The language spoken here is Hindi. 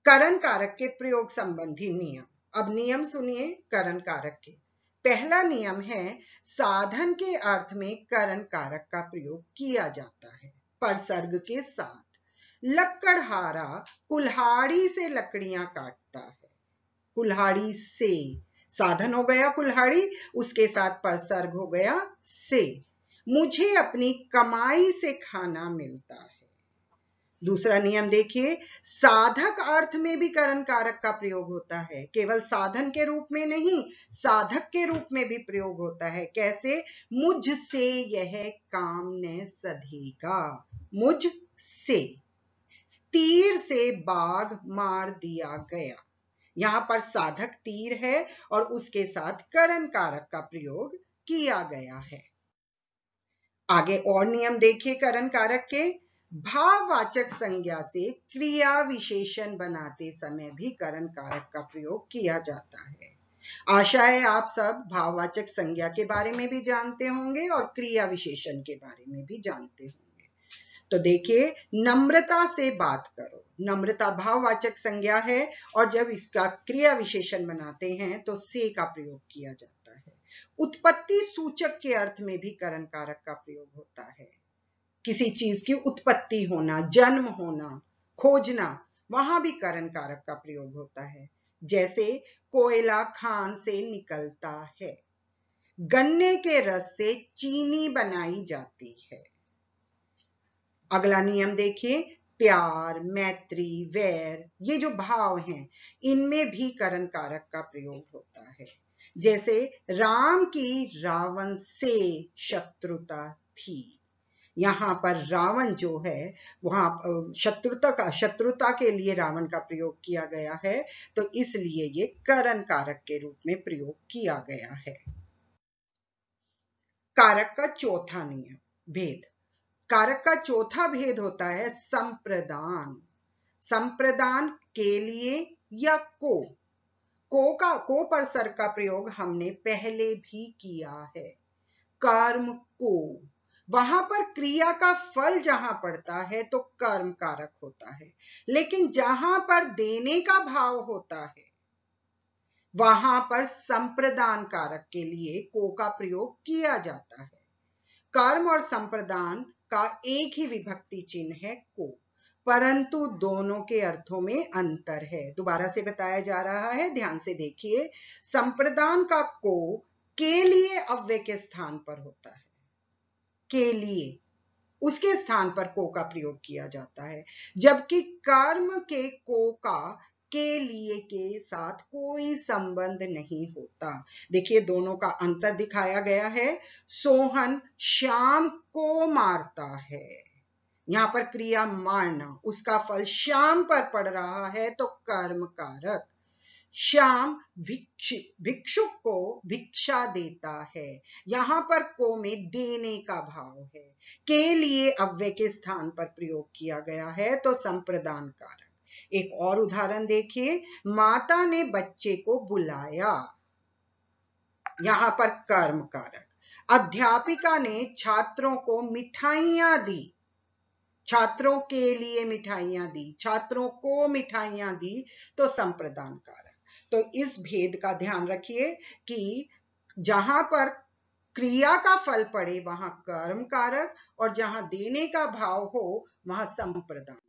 करण कारक के प्रयोग संबंधी नियम। अब नियम सुनिए करण कारक के। पहला नियम है साधन के अर्थ में करण कारक का प्रयोग किया जाता है परसर्ग के साथ। लक्कड़हारा कुल्हाड़ी से लकड़ियां काटता है। कुल्हाड़ी से साधन हो गया कुल्हाड़ी, उसके साथ परसर्ग हो गया से। मुझे अपनी कमाई से खाना मिलता है। दूसरा नियम देखिए, साधक अर्थ में भी करण कारक का प्रयोग होता है, केवल साधन के रूप में नहीं, साधक के रूप में भी प्रयोग होता है। कैसे? मुझसे यह काम न सधेगा। मुझ से। तीर से बाघ मार दिया गया। यहां पर साधक तीर है और उसके साथ करण कारक का प्रयोग किया गया है। आगे और नियम देखिए करण कारक के। भाववाचक संज्ञा से क्रिया विशेषण बनाते समय भी करण कारक का प्रयोग किया जाता है। आशा है आप सब भाववाचक संज्ञा के बारे में भी जानते होंगे और क्रिया विशेषण के बारे में भी जानते होंगे। तो देखिए, नम्रता से बात करो। नम्रता भाववाचक संज्ञा है और जब इसका क्रिया विशेषण बनाते हैं तो से का प्रयोग किया जाता है। उत्पत्ति सूचक के अर्थ में भी करण कारक का प्रयोग होता है। किसी चीज की उत्पत्ति होना, जन्म होना, खोजना, वहां भी करण कारक का प्रयोग होता है। जैसे कोयला खान से निकलता है। गन्ने के रस से चीनी बनाई जाती है। अगला नियम देखिए, प्यार, मैत्री, वैर, ये जो भाव हैं, इनमें भी करण कारक का प्रयोग होता है। जैसे राम की रावण से शत्रुता थी। यहां पर रावण जो है वहां शत्रुता के लिए रावण का प्रयोग किया गया है, तो इसलिए ये करण कारक के रूप में प्रयोग किया गया है। कारक का चौथा नियम, भेद। कारक का चौथा भेद होता है संप्रदान। संप्रदान के लिए या को परसर्ग का प्रयोग हमने पहले भी किया है। कर्म को, वहां पर क्रिया का फल जहां पड़ता है तो कर्म कारक होता है, लेकिन जहां पर देने का भाव होता है वहां पर संप्रदान कारक के लिए को का प्रयोग किया जाता है। कर्म और संप्रदान का एक ही विभक्ति चिन्ह है को, परंतु दोनों के अर्थों में अंतर है। दोबारा से बताया जा रहा है, ध्यान से देखिए। संप्रदान का को के लिए अव्यय के स्थान पर होता है। के लिए, उसके स्थान पर को का प्रयोग किया जाता है, जबकि कर्म के को का के लिए के साथ कोई संबंध नहीं होता। देखिए दोनों का अंतर दिखाया गया है। सोहन श्याम को मारता है। यहां पर क्रिया मारना, उसका फल श्याम पर पड़ रहा है तो कर्म कारक। श्याम भिक्षुक को भिक्षा देता है। यहां पर को में देने का भाव है। के लिए अव्यय के स्थान पर प्रयोग किया गया है तो संप्रदान कारक। एक और उदाहरण देखिए, माता ने बच्चे को बुलाया। यहां पर कर्म कारक। अध्यापिका ने छात्रों को मिठाइयां दी। छात्रों के लिए मिठाइयां दी, छात्रों को मिठाइयां दी तो संप्रदान कारक। तो इस भेद का ध्यान रखिए कि जहां पर क्रिया का फल पड़े वहां कर्म कारक और जहां देने का भाव हो वहां संप्रदान।